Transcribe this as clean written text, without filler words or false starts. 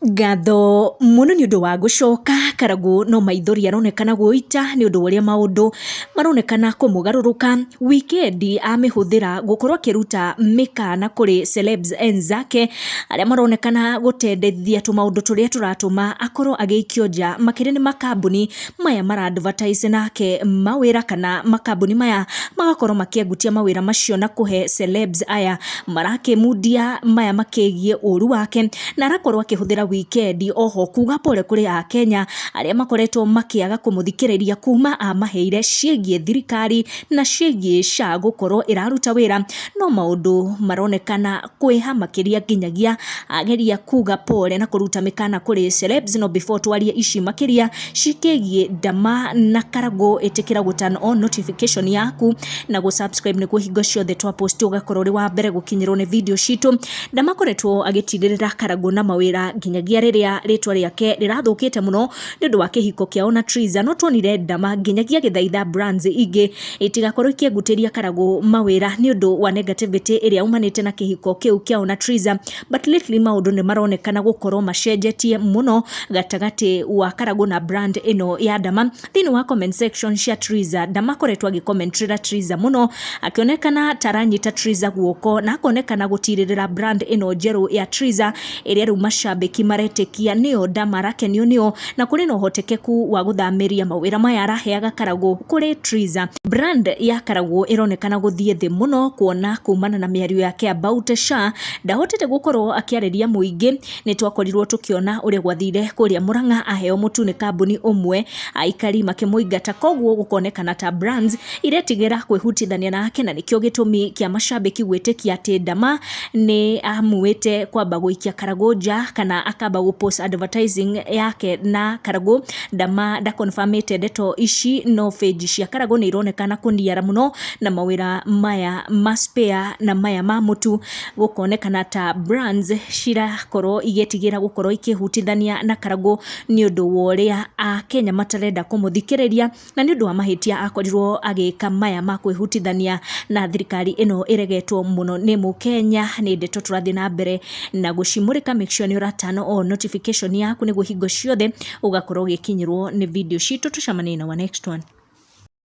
Ngatho muno ni undu wa gucoka Karagũ no maithori aronekana guita ni undu uria maundu maronekana kumugaruruka. Wikendi amihuthira gukorwo akiruta mikana kuri celebs enzake aria maronekana gutendethia tumaundu turia turatuma akorwo agiikio nja makiri ni makambuni maya mara advertise nake mawira kana makambuni maya magakorwo makiengutia mawira macio na kuhe celebs aya marakimundia maya makigie uru wake na arakorwo akihuthira wikendi oho kuga pole kuri a Kenya aria makoretwo makiaga kumuthikiriria kuma amaheire ciegie thirikari na ciegie SHA gukorwo iraruta wira no maundu maronekana kwiha makiria nginyagia ageria kuga pole na kuruta mikana kuri celebs no before twarie ici makiria cikigie ndama na Karagũ itikira guturn on notification yaku na gusubscribe ni kuhingo ciothe twa post ugakorwo ri wa mbere gukinyirwo ni video citu. Ndama koretwo agitirira Karagũ na mawira nginyagia riria ritwa riake rirathukite muno ni undu wa kihiko kiao na Triza no tuonire Ndama nginyagia githaitha brands ingi itigakorwo ikiengutiria Karagũ mawira ni undu wa negativity iria umanite na kihiko kiu kiao na Triza, but lately maundu ni maronekana gukorwo macenjetie muno gatagati wa Karagũ na brand ino ya Ndama. Thini wa comment section cia Triza, Ndama koretwo agicommentrira Triza muno akionekana taranyita Triza guoko na akonekana gutiririra brand ino njeru ya Triza iria ru mashabiki maretikia nio Ndama rakenio nio na kuri no hotekeku wa guthamiria mawira maya araheaga Karagũ kuri Triza. Brand ya Karagũ ironekana guthie thi muno kuona kumana na miario yake about SHA ndahotete gukorwo akiareria muingi ni twakorirwo tukiona uria gwathire kuria Murang'a aheo mutu ni kambuni umwe aikari makimuingata koguo gukonekana ta brands iretigira kwihutithania nake na nikio gitumi kia mashabiki gwitikia ati Ndama ni amuite kwamba guikia Karagũ nja kana akamba gupost advertising yake na Karagũ. Ndama da confirmate ndeto ici no page cia Karagũ ni ironekana kuniara muno na mawira maya maspare na maya mamutu gukonekana ta brands cirakorwo igetigira gukorwo ikihutithania na Karagũ ni undu woria a Kenya matarenda kumuthikiriria na ni undu wa mahitia akorirwo agika maya ma kwihutithania na thirikari ino iregetwo muno ni Mukenya. Ni ndeto turathi na mbere na gucimurika. Make sure ni uratano o notification yaku niguo hingo ciothe ugakorwo gikinyirwo ni video citu. Tucemanie na wa next one.